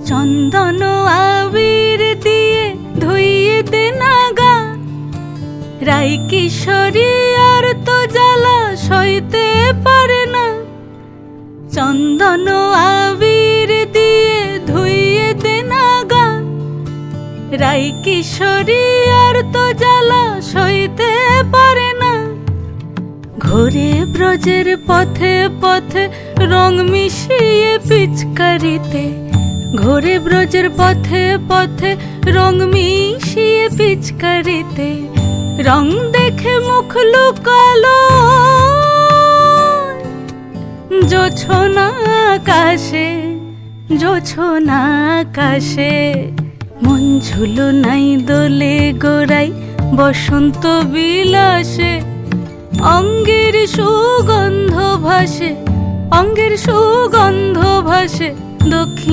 চন্দন আবির দিয়ে ধুইয়ে দে নাগা, রাই কিশোরী আর তো জ্বালা সইতে পারে না। চন্দন আবির দিয়ে ধুইয়ে দে নাগা, রাই কিশোরী আর তো জ্বালা সইতে পারে না। ঘোরে ব্রজের পথে পথে রং মিশিয়ে পিচকারিতে, ঘোরে ব্রজের পথে পথে রং মিশিয়ে পিচকারিতে, রং দেখে মুখ লুকালো জোছনা আকাশে, জোছনা আকাশে। মন ঝুলো নাই দোলে গোড়াই বসন্ত বিলাসে, অঙ্গের সুগন্ধ ভাসে, অঙ্গের সুগন্ধ ভাসে দক্ষিণ